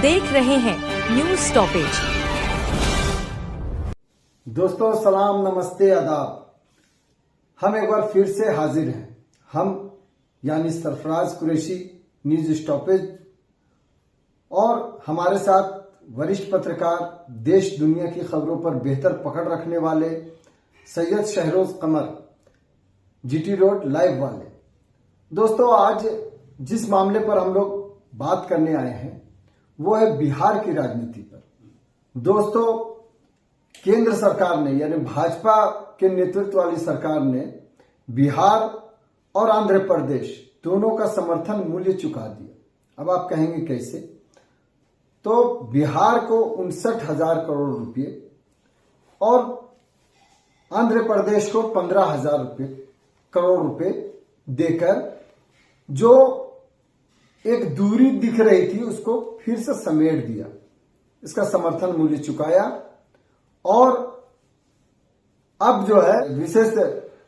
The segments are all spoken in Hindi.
देख रहे हैं न्यूज स्टॉपेज। दोस्तों सलाम, नमस्ते, आदाब। हम एक बार फिर से हाजिर हैं। हम यानी सरफराज कुरैशी, न्यूज स्टॉपेज, और हमारे साथ वरिष्ठ पत्रकार, देश दुनिया की खबरों पर बेहतर पकड़ रखने वाले सैयद शहरोज कमर, जीटी रोड लाइव वाले। दोस्तों, आज जिस मामले पर हम लोग बात करने आए हैं वो है बिहार की राजनीति पर। दोस्तों, केंद्र सरकार ने यानी भाजपा के नेतृत्व वाली सरकार ने बिहार और आंध्र प्रदेश दोनों का समर्थन मूल्य चुका दिया। अब आप कहेंगे कैसे? तो बिहार को 59,000 करोड़ रुपए और आंध्र प्रदेश को 15,000 करोड़ रुपए देकर जो एक दूरी दिख रही थी उसको फिर से समेट दिया, इसका समर्थन मूल्य चुकाया। और अब जो है विशेष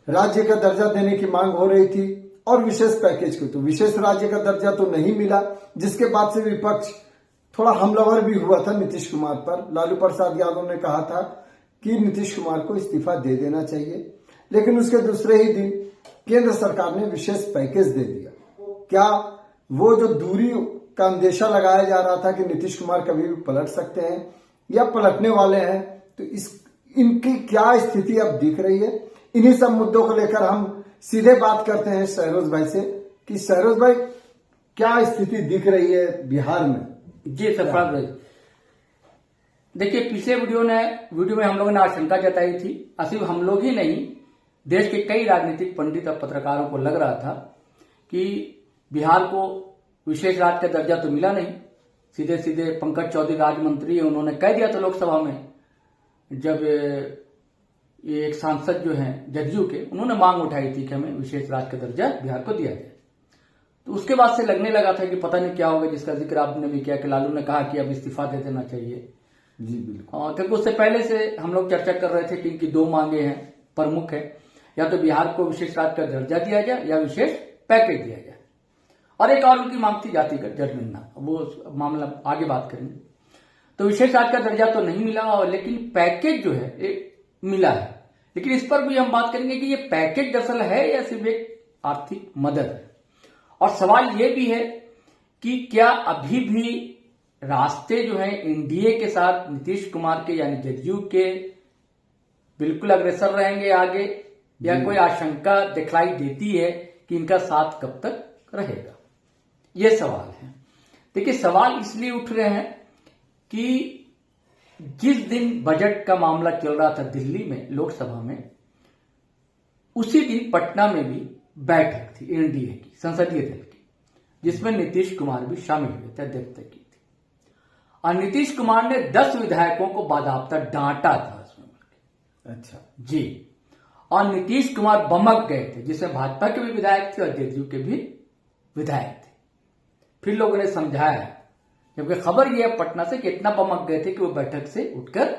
राज्य का दर्जा देने की मांग हो रही थी और विशेष पैकेज को, तो विशेष राज्य का दर्जा तो नहीं मिला, जिसके बाद से विपक्ष थोड़ा हमलावर भी हुआ था नीतीश कुमार पर। लालू प्रसाद यादव ने कहा था कि नीतीश कुमार को इस्तीफा दे देना चाहिए, लेकिन उसके दूसरे ही दिन केंद्र सरकार ने विशेष पैकेज दे दिया। क्या वो जो दूरी का अंदेशा लगाया जा रहा था कि नीतीश कुमार कभी भी पलट सकते हैं या पलटने वाले हैं, तो इनकी क्या स्थिति अब दिख रही है? इन्हीं सब मुद्दों को लेकर हम सीधे बात करते हैं शहरोज भाई से कि शहरोज भाई, क्या स्थिति दिख रही है बिहार में? जी सरफराज भाई, देखिए, पिछले वीडियो में हम लोगों ने आशंका जताई थी, सिर्फ हम लोग ही नहीं, देश के कई राजनीतिक पंडित और पत्रकारों को लग रहा था कि बिहार को विशेष राज्य का दर्जा तो मिला नहीं। सीधे सीधे पंकज चौधरी राज्य मंत्री है, उन्होंने कह दिया था लोकसभा में, जब ये एक सांसद जो हैं जदयू के, उन्होंने मांग उठाई थी कि हमें विशेष राज्य का दर्जा बिहार को दिया जाए। तो उसके बाद से लगने लगा था कि पता नहीं क्या होगा, जिसका जिक्र आपने भी किया कि लालू ने कहा कि अब इस्तीफा दे देना चाहिए। जी बिल्कुल। क्योंकि उससे पहले से हम लोग चर्चा कर रहे थे कि इनकी दो मांगे हैं, प्रमुख है, या तो बिहार को विशेष राज्य का दर्जा दिया जाए या विशेष पैकेज दिया जाए, और एक और उनकी मांग थी जातिगत जनगणना। वो मामला आगे बात करेंगे। तो विशेष राज्य का दर्जा तो नहीं मिला, और लेकिन पैकेज जो है एक मिला है। लेकिन इस पर भी हम बात करेंगे कि ये पैकेज दरअसल है या सिर्फ एक आर्थिक मदद है। और सवाल ये भी है कि क्या अभी भी रास्ते जो है एनडीए के साथ नीतीश कुमार के यानी जदयू के बिल्कुल अग्रसर रहेंगे आगे, या कोई आशंका दिखलाई देती है कि इनका साथ कब तक रहेगा? ये सवाल है। देखिए, सवाल इसलिए उठ रहे हैं कि जिस दिन बजट का मामला चल रहा था दिल्ली में लोकसभा में, उसी दिन पटना में भी बैठक थी एनडीए की, संसदीय दल की, जिसमें नीतीश कुमार भी शामिल हुए थे, अध्यक्षता की थी। और नीतीश कुमार ने 10 विधायकों को बाकायदा डांटा था उसमें। अच्छा जी। और नीतीश कुमार बमक गए थे, जिसमें भाजपा के भी विधायक थे और जदयू के भी विधायक थे। फिर लोगों ने समझाया, जबकि खबर यह है पटना से कि इतना बमक गए थे कि वो बैठक से उठकर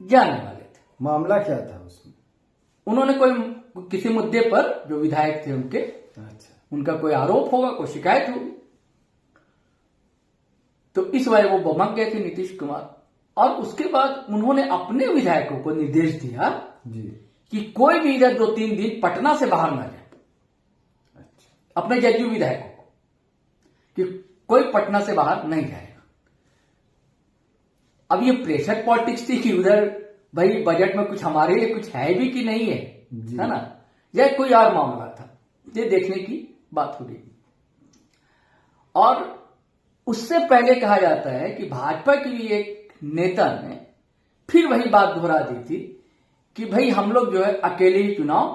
जाने वाले थे। मामला क्या था उसमें? उन्होंने कोई किसी मुद्दे पर जो विधायक थे उनके, अच्छा, उनका कोई आरोप होगा, कोई शिकायत होगी, तो इस वजह वो बमक गए थे नीतीश कुमार। और उसके बाद उन्होंने अपने विधायकों को निर्देश दिया जी कि कोई भी इधर 2-3 दिन पटना से बाहर ना जाए। अच्छा। अपने जदयू विधायकों को कि कोई पटना से बाहर नहीं जाएगा। अब ये प्रेशर पॉलिटिक्स थी कि उधर भाई बजट में कुछ हमारे लिए कुछ है भी कि नहीं है ना, या कोई और मामला था, ये देखने की बात होगी। और उससे पहले कहा जाता है कि भाजपा के लिए एक नेता ने फिर वही बात दोहरा दी थी कि भाई हम लोग जो है अकेले ही चुनाव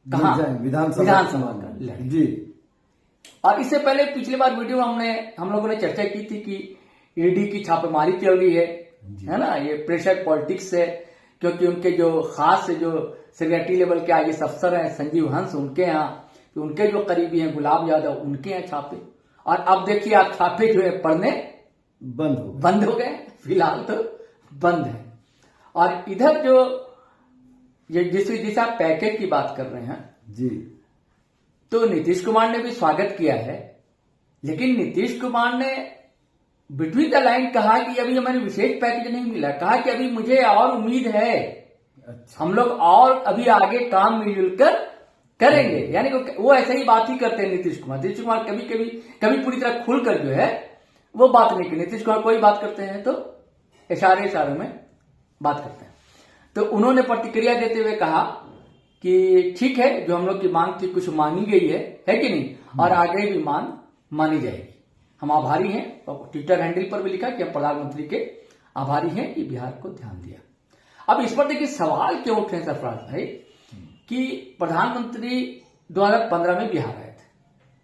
कहां विधानसभा का लड़ें। जी। और इससे पहले पिछली बार वीडियो हम लोगों ने चर्चा की थी कि ईडी की छापेमारी चल रही है ना, ये प्रेशर पॉलिटिक्स है, क्योंकि उनके जो खास जो सेक्रेटरी लेवल के आईएएस अफसर हैं संजीव हंस, उनके यहाँ, तो उनके जो करीबी हैं गुलाब यादव, उनके यहाँ छापे। और अब देखिए आप छापे जो है पड़ने बंद हो गए, फिलहाल तो बंद है। और इधर जो ये जिस आप पैकेज की बात कर रहे हैं जी, तो नीतीश कुमार ने भी स्वागत किया है, लेकिन नीतीश कुमार ने बिटवीन द लाइन कहा कि अभी हमें विशेष पैकेज नहीं मिला, कहा कि अभी मुझे और उम्मीद है, अच्छा। हम लोग और अभी आगे काम मिलजुल कर करेंगे। यानी वो ऐसे ही बात ही करते हैं नीतीश कुमार कभी पूरी तरह खुलकर जो है वो बात नहीं की। नीतीश कुमार कोई बात करते हैं तो इशारे में बात करते हैं। तो उन्होंने प्रतिक्रिया देते हुए कहा कि ठीक है, जो हम लोग की मांग थी कुछ मानी गई है कि नहीं, और आगे भी मांग मानी जाएगी। हम आभारी हैं, और ट्विटर हैंडल पर भी लिखा कि हम प्रधानमंत्री के आभारी हैं कि बिहार को ध्यान दिया। अब इस पर देखिए सवाल क्यों उठे सरफराज भाई कि प्रधानमंत्री 2015 में बिहार आए थे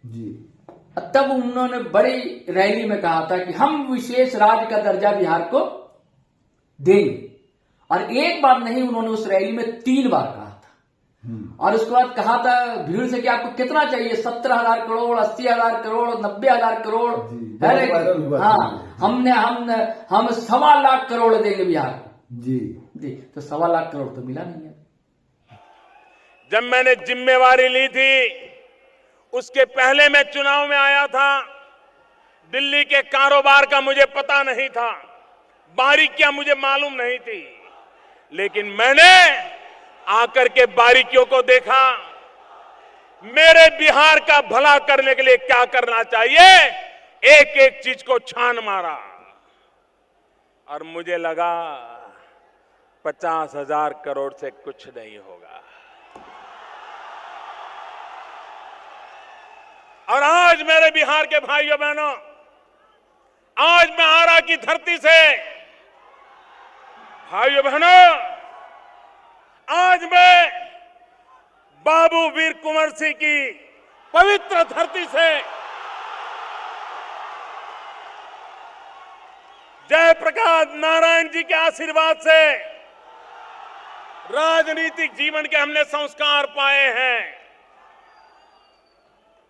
जी, तब उन्होंने बड़ी रैली में कहा था कि हम विशेष राज्य का दर्जा बिहार को देंगे, और एक बार नहीं, उन्होंने उस रैली में 3 बार कहा था। और उसके बाद कहा था भीड़ से कि आपको कितना चाहिए, 17,000 करोड़, 80,000 करोड़, 90,000 करोड़, हाँ, हम 1.25 लाख करोड़ देंगे बिहार को जी। तो 1.25 लाख करोड़ तो मिला नहीं है। जब मैंने जिम्मेवारी ली थी, उसके पहले मैं चुनाव में आया था, दिल्ली के कारोबार का मुझे पता नहीं था, बारीकियां मुझे मालूम नहीं थी, लेकिन मैंने आकर के बारीकियों को देखा। मेरे बिहार का भला करने के लिए क्या करना चाहिए, एक एक चीज को छान मारा, और मुझे लगा 50,000 करोड़ से कुछ नहीं होगा। और आज मेरे बिहार के भाइयों बहनों, आज मैं आरा की धरती से, भाइयों बहनों, आज मैं बाबू वीर कुंवर सिंह की पवित्र धरती से, जयप्रकाश नारायण जी के आशीर्वाद से राजनीतिक जीवन के हमने संस्कार पाए हैं।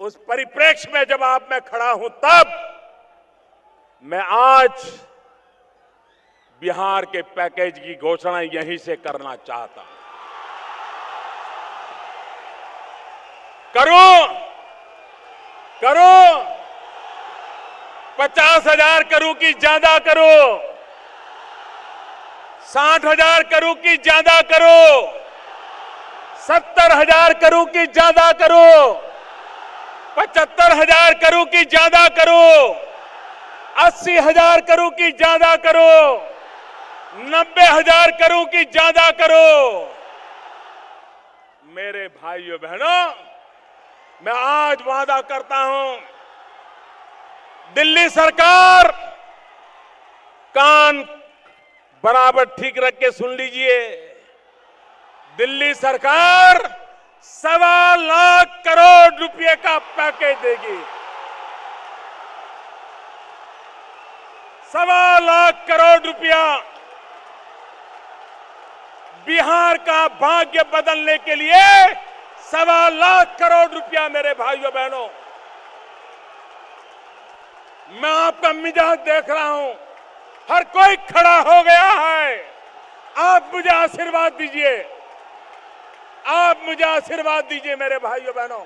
उस परिप्रेक्ष्य में जब आप में खड़ा हूं, तब मैं आज बिहार के पैकेज की घोषणा यहीं से करना चाहता हूं। करो 50,000 करूं कि ज्यादा करो, 60,000 करूं कि ज्यादा करो, 70,000 करूं कि ज्यादा करो, 75,000 करूं कि ज्यादा करो, 80,000 करूं कि ज्यादा करो, 90,000 करूं कि ज्यादा करो। मेरे भाइयों बहनों, मैं आज वादा करता हूं, दिल्ली सरकार, कान बराबर ठीक रख के सुन लीजिए, दिल्ली सरकार 1.25 लाख करोड़ रुपए का पैकेज देगी। 1.25 लाख करोड़ रुपया बिहार का भाग्य बदलने के लिए, 1.25 लाख करोड़ रुपया। मेरे भाइयों बहनों, मैं आपका मिजाज देख रहा हूं, हर कोई खड़ा हो गया है। आप मुझे आशीर्वाद दीजिए, आप मुझे आशीर्वाद दीजिए मेरे भाइयों बहनों।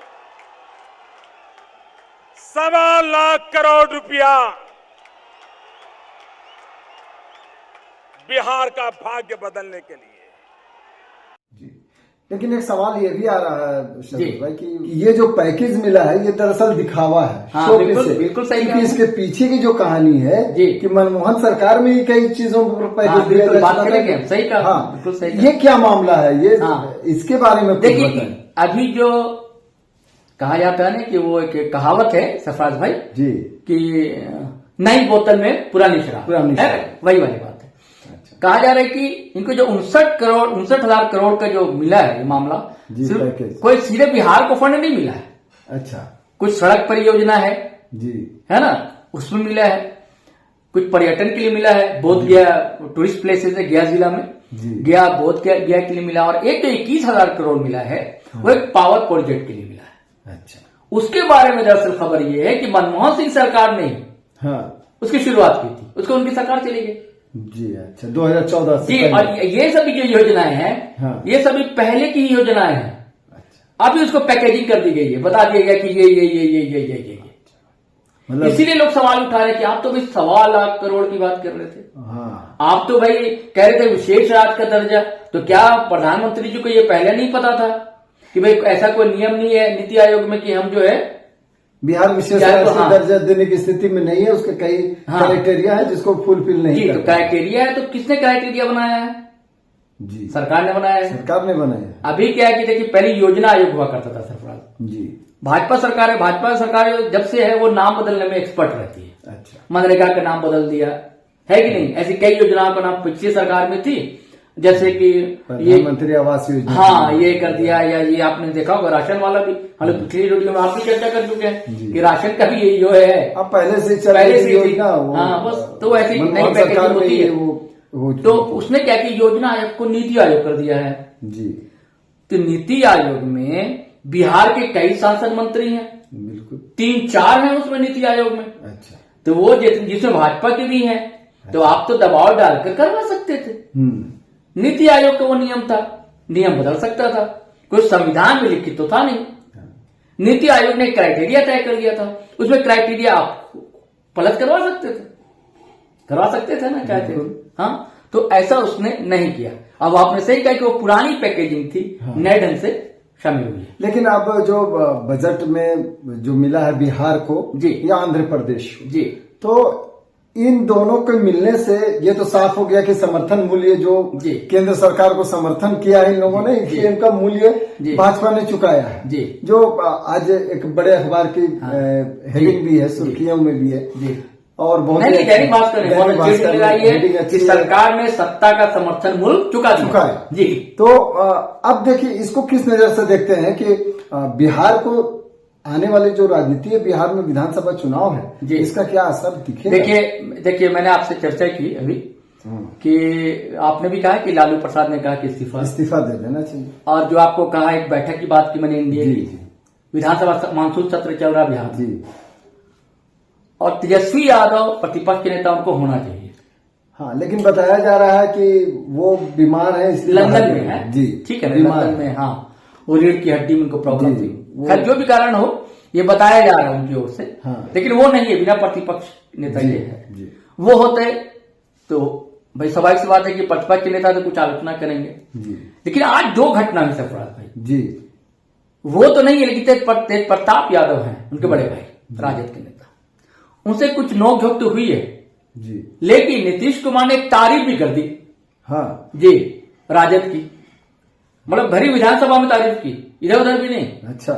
1.25 लाख करोड़ रुपया बिहार का भाग्य बदलने के लिए। जी, लेकिन एक सवाल ये भी आ रहा है शरद भाई कि ये जो पैकेज मिला है, ये दरअसल दिखावा है। हाँ, बिल्कुल सही। क्योंकि इसके पीछे की जो कहानी है कि मनमोहन सरकार में ही कई चीजों पर पैकेज दिया गया। सही कहा, हाँ, बिल्कुल सही। ये क्या मामला है, ये इसके बारे में देखिए, अभी जो कहा जाता है ना कि वो एक कहावत है सरफराज भाई जी कि नई बोतल में पुरानी शराब, वही वाली बात है। कहा जा रहा है कि इनको जो 59,000 करोड़ का जो मिला है ये मामला, सिर्फ कोई सीधे बिहार को फंड नहीं मिला है। अच्छा, कुछ सड़क परियोजना है जी, है ना, उसमें मिला है, कुछ पर्यटन के लिए मिला है, बोध गया टूरिस्ट प्लेसेस है गया जिला में, गया बोध गया के लिए मिला, और एक तो 21,000 करोड़ मिला है, वो एक पावर प्रोजेक्ट के लिए मिला है। अच्छा, उसके बारे में दरअसल खबर ये है कि मनमोहन सिंह सरकार ने उसकी शुरुआत की थी, उसको उनकी सरकार चली गई जी। अच्छा, 2014 से जी। और ये सभी जो योजनाएं हैं, ये सभी पहले की योजनाएं हैं। अच्छा, अभी उसको पैकेजिंग कर दी गई है, बता दिया गया कि ये। मतलब इसीलिए लोग सवाल उठा रहे हैं कि आप तो भाई 1.25 लाख करोड़ की बात कर रहे थे। हाँ, आप तो भाई कह रहे थे विशेष राज्य का दर्जा, तो क्या प्रधानमंत्री जी को ये पहले नहीं पता था कि भाई ऐसा कोई नियम नहीं है नीति आयोग में कि हम जो है बिहार विशेष राज्य दर्जा देने की स्थिति में नहीं है, उसके कई क्राइटेरिया है जिसको फुलफिल नहीं जी। तो क्राइटेरिया है, तो किसने क्राइटेरिया बनाया है? जी, सरकार ने बनाया है। सरकार ने बनाया। अभी क्या है कि देखिए पहले योजना आयोग हुआ करता था सरफराज जी, भाजपा सरकार है। भाजपा सरकार जब से है वो नाम बदलने में एक्सपर्ट रहती है। अच्छा, मनरेगा का नाम बदल दिया है कि नहीं? ऐसी कई योजनाओं का नाम पिछली सरकार में थी, जैसे कि ये प्रधानमंत्री आवास योजना, हाँ ये कर दिया, या ये आपने देखा होगा राशन वाला भी, हम लोग पिछली वीडियो में आप भी चर्चा कर चुके हैं कि राशन का भी यही जो है अब पहले से चल पहले रही से योजना, हाँ बस, तो ऐसी नई पैकेजिंग होती है। तो उसने क्या कि योजना आयोग को नीति आयोग कर दिया है जी। तो नीति आयोग में बिहार के कई सांसद मंत्री हैं, बिल्कुल 3-4 हैं उसमें नीति आयोग में। अच्छा, तो वो जिसमें भाजपा के भी हैं, तो आप तो दबाव डालकर करवा सकते थे। नीति आयोग का वो नियम था, नियम बदल सकता था, कोई संविधान में लिखित तो था नहीं। नीति आयोग ने क्राइटेरिया तय कर दिया था, उसमें क्राइटेरिया आप प्लस करवा सकते थे ना, चाहते हाँ। तो ऐसा उसने नहीं किया। अब आपने सही कहा कि वो पुरानी पैकेजिंग थी, नए ढंग से शामिल हुई है। लेकिन अब जो बजट में जो मिला है बिहार को जी या आंध्र प्रदेश को, जी, तो इन दोनों के मिलने से ये तो साफ हो गया कि समर्थन मूल्य जो केंद्र सरकार को समर्थन किया है इन लोगों ने, इसलिए इनका मूल्य भाजपा ने चुकाया है जी। जो आज एक बड़े अखबार की हेडिंग भी है, सुर्खियों में भी है जी। और बहुत दैनिक भास्कर है कि सरकार ने सत्ता का समर्थन मूल्य चुका है जी। तो अब देखिए इसको किस नजर से देखते हैं कि बिहार को आने वाली जो राजनीति है, बिहार में विधानसभा चुनाव है, इसका क्या असर दिखेगा? देखिए मैंने आपसे चर्चा की अभी कि आपने भी कहा कि लालू प्रसाद ने कहा कि इस्तीफा दे देना चाहिए, और जो आपको कहा एक बैठक की बात की मैंने एनडीए की, विधानसभा मानसून सत्र चल रहा बिहार जी, और तेजस्वी यादव प्रतिपक्ष के नेता उनको होना चाहिए। हाँ, लेकिन बताया जा रहा है कि वो बीमार है, इसलिए लंदन में है जी, ठीक है, लंदन में, हाँ वो रीढ़ की हड्डी में उनको प्रॉब्लम थी। खैर जो भी कारण हो, ये बताया जा रहा है उनकी ओर से, हाँ। लेकिन वो नहीं है, बिना प्रतिपक्ष नेता ये है। वो होते तो भाई स्वाभाविक सी बात है कि प्रतिपक्ष के नेता तो कुछ आलोचना करेंगे जी। लेकिन आज 2 घटना हुई सरफराज भाई जी, वो तो नहीं है, लेकिन तेज प्रताप यादव हैं उनके बड़े भाई, राजद के नेता, उनसे कुछ नोकझोंक तो हुई है जी। लेकिन नीतीश कुमार ने एक तारीफ भी कर दी हाँ जी राजद की, मतलब भरी विधानसभा में तारीफ की, इधर उधर भी नहीं। अच्छा,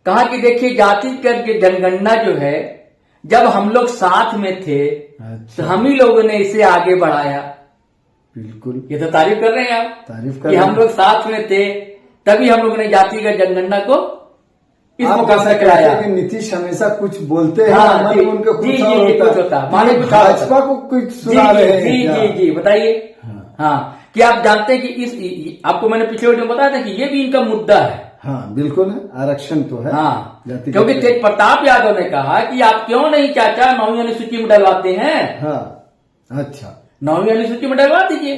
कहा कि देखिए जातिगत जनगणना जो है, जब हम लोग साथ में थे तो हम ही लोगों ने इसे आगे बढ़ाया। बिल्कुल, ये तो तारीफ कर रहे हैं आप, तारीफ कर कि हम लोग साथ में थे तभी हम लोगों ने जातिगत जनगणना को इस मुकाम से कराया। कि नीतीश हमेशा कुछ बोलते हैं, उनके कुछ होता भाजपा को कुछ सुना रहे हैं जी, बताइए हाँ कि आप जानते हैं कि इस आपको मैंने पिछले वीडियो में बताया था कि ये भी इनका मुद्दा है। हाँ बिल्कुल है, आरक्षण तो है हाँ, क्योंकि तेज प्रताप यादव ने कहा कि आप क्यों नहीं चाचा 9वीं अनुसूची में डलवाते हैं। हाँ, अच्छा 9वीं अनुसूची में डलवा दीजिए,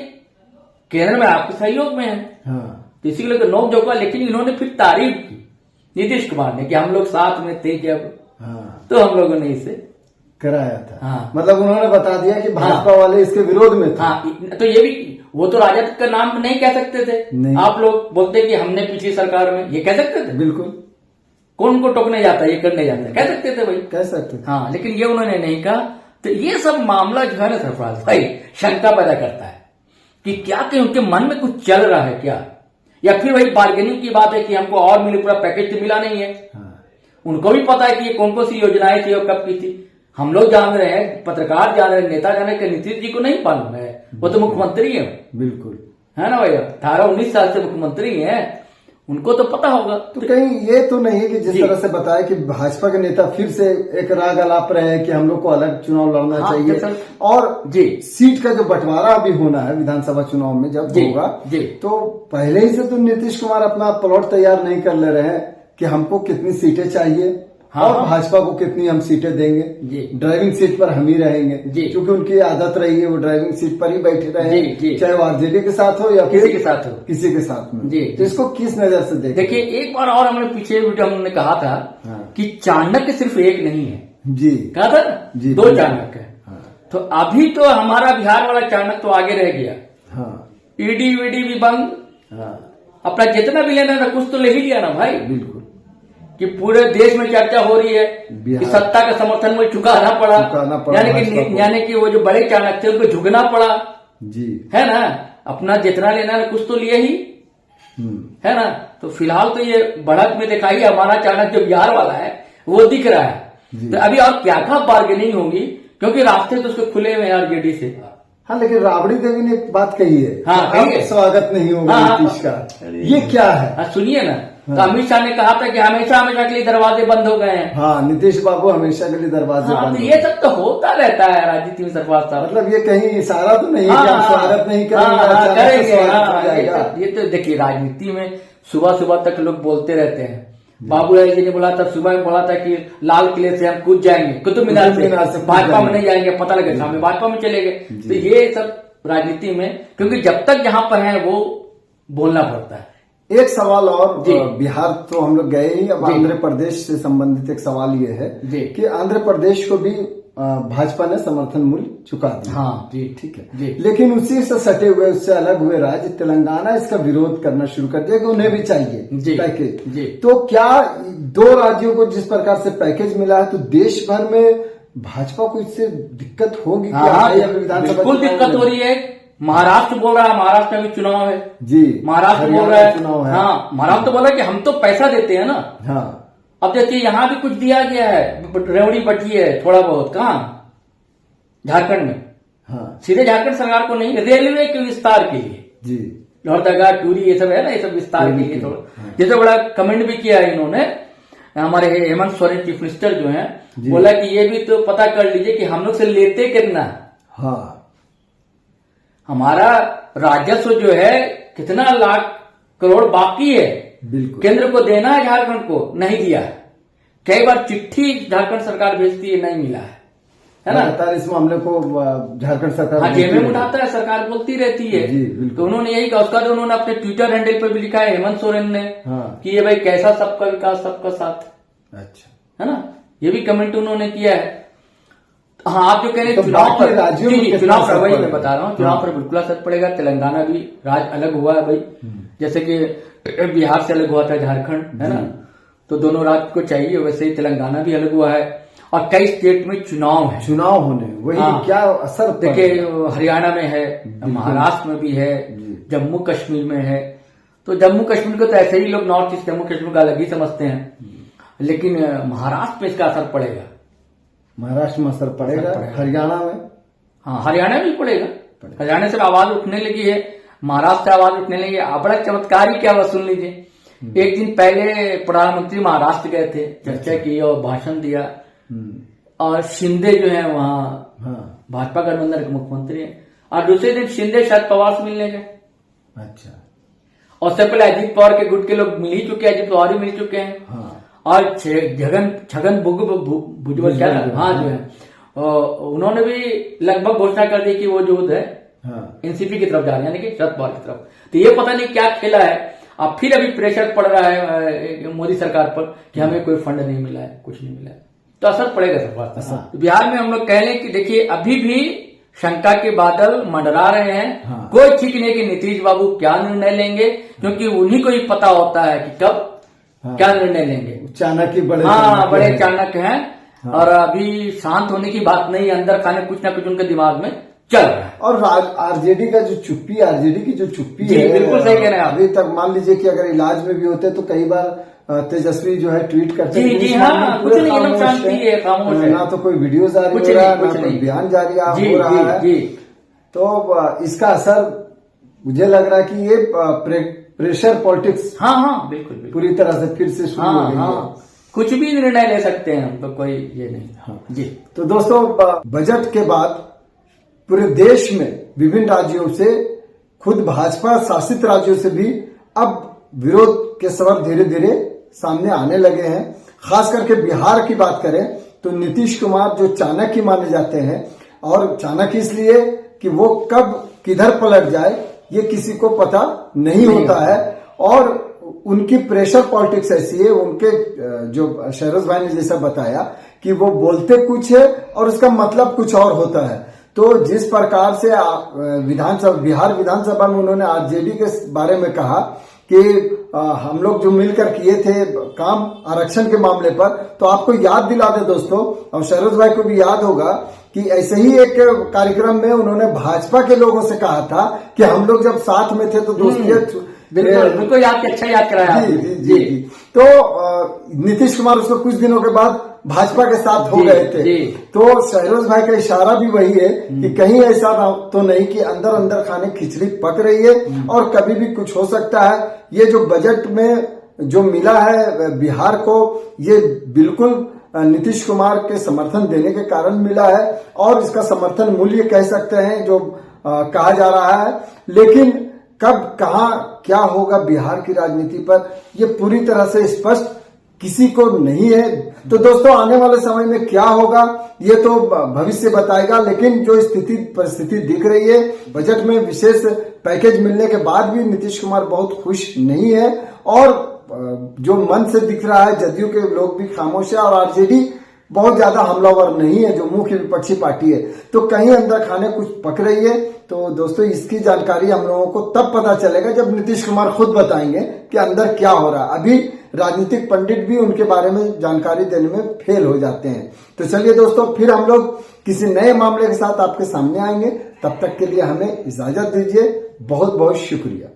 केंद्र में आपके सहयोग में है हाँ। तो इसी के लिए नोक झोंका। लेकिन इन्होंने फिर तारीफ की नीतीश कुमार ने कि हम लोग साथ में थे जब हाँ। तो हम लोगों ने इसे कराया था हाँ। मतलब उन्होंने बता दिया कि भाजपा वाले इसके विरोध में थे। हाँ, तो ये भी वो तो राजद का नाम नहीं कह सकते थे, आप लोग बोलते कि हमने पिछली सरकार में, ये कह सकते थे बिल्कुल, कौन को टोकने जाता है, ये करने जाता है, कह सकते थे भाई, कह सकते थे हाँ। लेकिन ये उन्होंने नहीं कहा। तो ये सब मामला जो है ना सरफराज भाई शंका पैदा करता है कि क्या कि उनके मन में कुछ चल रहा है क्या, या फिर वही बार्गेनिंग की बात है कि हमको और मिले, पूरा पैकेज तो मिला नहीं है हाँ। उनको भी पता है कि ये कौन कौन सी योजनाएं थी और कब की थी, हम लोग जान रहे हैं, पत्रकार जान रहे हैं, नेता जान रहे हैं, नीतीश जी को नहीं मालूम है, वो तो मुख्यमंत्री है बिल्कुल, है ना भाई, 18-19 साल से मुख्यमंत्री हैं, उनको तो पता होगा। तो कहीं ये तो नहीं है कि जिस तरह से बताया कि भाजपा के नेता फिर से एक राग अलाप रहे हैं कि हम लोग को अलग चुनाव लड़ना हाँ, चाहिए, और जी सीट का जो बंटवारा अभी होना है विधानसभा चुनाव में जब होगा तो पहले ही से तो नीतीश कुमार अपना प्लॉट तैयार नहीं कर ले रहे हैं कि हमको कितनी सीटें चाहिए हाँ, और भाजपा को कितनी हम सीटें देंगे, ड्राइविंग सीट पर हम ही रहेंगे क्योंकि उनकी आदत रही है वो ड्राइविंग सीट पर ही बैठे रहे, चाहे वो आरजेडी के साथ हो या किसी के साथ में तो इसको किस नजर से देखिए। एक बार और हमने पीछे वीडियो हमने कहा था कि चाणक्य सिर्फ एक नहीं है जी कहा था ना, जी, दो चाणक्य है। हाँ तो अभी तो हमारा बिहार वाला चाणक्य तो आगे रह गया। हाँ ईडी वीडी भी बंद, हाँ अपना जितना भी लेना था कुछ तो ले ही लिया ना भाई, बिल्कुल। कि पूरे देश में चर्चा हो रही है कि सत्ता का समर्थन में चुकाना पड़ा, यानी कि वो जो बड़े चाणक्य थे उनको झुकना पड़ा, जी है ना। अपना जितना लेना है कुछ तो लिए ही, है ना। तो फिलहाल तो ये बढ़त में दिखाई हमारा चाणक्य जो बिहार वाला है वो दिख रहा है। तो अभी और क्या क्या बार्गेनिंग होगी, क्योंकि रास्ते तो उसके खुले हुए हैं आरजेडी से। हाँ, लेकिन राबड़ी देवी ने एक बात कही है, हाँ, अब स्वागत नहीं होगा नीतीश का, ये क्या है? हाँ, सुनिए ना। तो अमित शाह ने कहा था कि हमेशा हमेशा के लिए दरवाजे बंद हो गए हैं। हाँ, नीतीश बाबू हमेशा के लिए दरवाजे हाँ, बंद तो हो ये गए। सब तो होता रहता है राजनीति में सरफराज साहब। मतलब ये कहीं इशारा तो नहीं है कि हम स्वागत नहीं करेंगे, अचानक से स्वागत हो जाएगा। ये तो देखिए राजनीति में सुबह सुबह तक लोग बोलते रहते हैं। बाबूलाल जी ने बोला था, सुबह में बोला था कि लाल किले से हम कूद जाएंगे, कुतुब मीनार से, भाजपा में नहीं जाएंगे, पता लगे शाम में भाजपा में चले गए। तो ये सब राजनीति में, क्योंकि जब तक जहां पर है वो बोलना पड़ता है। एक सवाल और, बिहार तो हम लोग गए ही, अब आंध्र प्रदेश से संबंधित एक सवाल ये है कि आंध्र प्रदेश को भी भाजपा ने समर्थन मूल्य चुका दिया। हाँ जी, ठीक है। लेकिन उसी से सटे हुए, उससे अलग हुए राज्य तेलंगाना इसका विरोध करना शुरू कर दिया कि उन्हें भी चाहिए पैकेज। तो क्या दो राज्यों को जिस प्रकार से पैकेज मिला है, तो देश भर में भाजपा को इससे दिक्कत होगी? बिल्कुल दिक्कत हो रही है। महाराष्ट्र बोल रहा है, महाराष्ट्र में भी चुनाव है जी, महाराष्ट्र बोल रहा है चुनाव है। हाँ, महाराष्ट्र बोल रहा है कि हम तो पैसा देते हैं ना। हाँ, अब देखिए यहाँ भी कुछ दिया गया है, रेवड़ी बटी है थोड़ा बहुत। कहाँ? झारखंड में। हाँ, सीधे झारखंड सरकार को नहीं, रेलवे के विस्तार के लिए जी, लोहरदगा टूरी ये सब है ना, ये सब विस्तार के लिए थोड़ा। जैसे बड़ा कमेंट भी किया है इन्होंने, हमारे हेमंत सोरेन चीफ मिनिस्टर जो है, बोला कि ये भी तो पता कर लीजिए कि हम लोग से लेते कितना। हाँ, हमारा राजस्व जो है कितना लाख करोड़ बाकी है, बिल्कुल केंद्र को देना है, झारखंड को नहीं दिया है। कई बार चिट्ठी झारखंड सरकार भेजती है, नहीं मिला है ना। इस मामले को झारखंड सरकार हाँ, जेब में उठाता है, सरकार बोलती रहती है। तो उन्होंने यही कहा, उसका तो उन्होंने अपने ट्विटर हैंडल पर भी लिखा है हेमंत सोरेन ने, कि ये भाई कैसा सबका विकास सबका साथ। अच्छा, है ना, ये भी कमेंट उन्होंने किया है। हाँ, आप जो कह रहे हैं तो चुनाव पर, चुनाव पर वही मैं बता रहा हूँ, चुनाव पर बिल्कुल असर पड़ेगा। तेलंगाना भी राज्य अलग हुआ है भाई, जैसे कि बिहार से अलग हुआ था झारखंड, है ना। तो दोनों राज्य को चाहिए, वैसे ही तेलंगाना भी अलग हुआ है। और कई स्टेट में चुनाव है, चुनाव होने वही क्या असर देखिए, हरियाणा में है, महाराष्ट्र में भी है, जम्मू कश्मीर में है। तो जम्मू कश्मीर को तो ऐसे ही लोग नॉर्थ ईस्ट जम्मू कश्मीर का अलग ही समझते हैं, लेकिन महाराष्ट्र में इसका असर पड़ेगा। महाराष्ट्र में असर पड़ेगा, हरियाणा में, हाँ हरियाणा में भी पड़ेगा। हरियाणा से आवाज उठने लगी है, महाराष्ट्र से आवाज उठने लगी है। बड़ा चमत्कार ही क्या हुआ सुन लीजिए। एक दिन पहले प्रधानमंत्री महाराष्ट्र गए थे, चर्चा की और भाषण दिया। और शिंदे जो है वहाँ भाजपा गठबंधन के मुख्यमंत्री है, और दूसरे दिन शिंदे शरद पवार से मिलने गए। अच्छा, और उससे पहले अजीत पवार के गुट के लोग मिल ही चुके हैं, अजीत पवार भी मिल चुके हैं। और छगन भुजबल क्या हाँ जो है, उन्होंने भी लगभग घोषणा कर दी कि वो जो है एनसीपी की तरफ जा रहे हैं, यानी कि शरद पवार की तरफ। तो ये पता नहीं क्या खेला है। अब फिर अभी प्रेशर पड़ रहा है मोदी सरकार पर कि हमें कोई फंड नहीं मिला है, कुछ नहीं मिला है, तो असर पड़ेगा सरकार। तो बिहार में हम लोग कह लें कि देखिए अभी भी शंका के बादल मंडरा रहे हैं। कोई ठीक नहीं कि नीतीश बाबू क्या निर्णय लेंगे, क्योंकि उन्हीं को ही पता होता है कि कब क्या निर्णय लेंगे। चाणक्य बड़े चाणक्य हैं। और अभी शांत होने की बात नहीं, अंदर खाने कुछ ना कुछ उनके दिमाग में चल रहा है। और आरजेडी का जो चुप्पी, आरजेडी की जो चुप्पी है, बिल्कुल सही कह रहे हैं आप। अभी तक मान लीजिए कि अगर इलाज में भी होते तो कई बार तेजस्वी जो है ट्वीट करते हैं, जी हाँ, कुछ नहीं, एकदम शांति है, खामोश है, ना तो कोई वीडियो जारी हो रहा है, ना कोई बयान जारी हो रहा है। तो इसका असर मुझे लग रहा है कि ये प्रेशर पॉलिटिक्स बिल्कुल पूरी तरह से फिर से शुरू हो गई है। कुछ भी निर्णय ले सकते हैं हम, तो कोई ये नहीं। जी, तो दोस्तों, बजट के बाद पूरे देश में विभिन्न राज्यों से, खुद भाजपा शासित राज्यों से भी अब विरोध के स्वर धीरे धीरे सामने आने लगे हैं। खास करके बिहार की बात करें तो नीतीश कुमार जो चाणक्य माने जाते हैं, और चाणक्य इसलिए कि वो कब किधर पलट जाए ये किसी को पता नहीं होता है। और उनकी प्रेशर पॉलिटिक्स ऐसी है, उनके जो शहरोज भाई ने जैसा बताया कि वो बोलते कुछ है और उसका मतलब कुछ और होता है। तो जिस प्रकार से बिहार विधानसभा में उन्होंने आरजेडी के बारे में कहा कि हम लोग जो मिलकर किए थे काम आरक्षण के मामले पर, तो आपको याद दिला दे दोस्तों, और शरद भाई को भी याद होगा कि ऐसे ही एक कार्यक्रम में उन्होंने भाजपा के लोगों से कहा था कि हम लोग जब साथ में थे तो दोस्ती बिल्कुल अच्छा याद कराया। जी। तो नीतीश कुमार उसको कुछ दिनों के बाद भाजपा के साथ हो गए थे। तो शहरोज भाई का इशारा भी वही है कि कहीं ऐसा तो नहीं कि अंदर अंदर खाने खिचड़ी पक रही है और कभी भी कुछ हो सकता है। ये जो बजट में जो मिला है बिहार को, ये बिल्कुल नीतीश कुमार के समर्थन देने के कारण मिला है और इसका समर्थन मूल्य कह सकते हैं जो कहा जा रहा है। लेकिन कब कहां क्या होगा बिहार की राजनीति पर, ये पूरी तरह से स्पष्ट किसी को नहीं है। तो दोस्तों आने वाले समय में क्या होगा ये तो भविष्य बताएगा, लेकिन जो परिस्थिति दिख रही है, बजट में विशेष पैकेज मिलने के बाद भी नीतीश कुमार बहुत खुश नहीं है और जो मन से दिख रहा है जदयू के लोग भी खामोश है और आरजेडी बहुत ज्यादा हमलावर नहीं है जो मुख्य विपक्षी पार्टी है। तो कहीं अंदर खाने कुछ पक रही है। तो दोस्तों इसकी जानकारी हम लोगों को तब पता चलेगा जब नीतीश कुमार खुद बताएंगे कि अंदर क्या हो रहा है। अभी राजनीतिक पंडित भी उनके बारे में जानकारी देने में फेल हो जाते हैं। तो चलिए दोस्तों, फिर हम लोग किसी नए मामले के साथ आपके सामने आएंगे। तब तक के लिए हमें इजाजत दीजिए। बहुत बहुत शुक्रिया।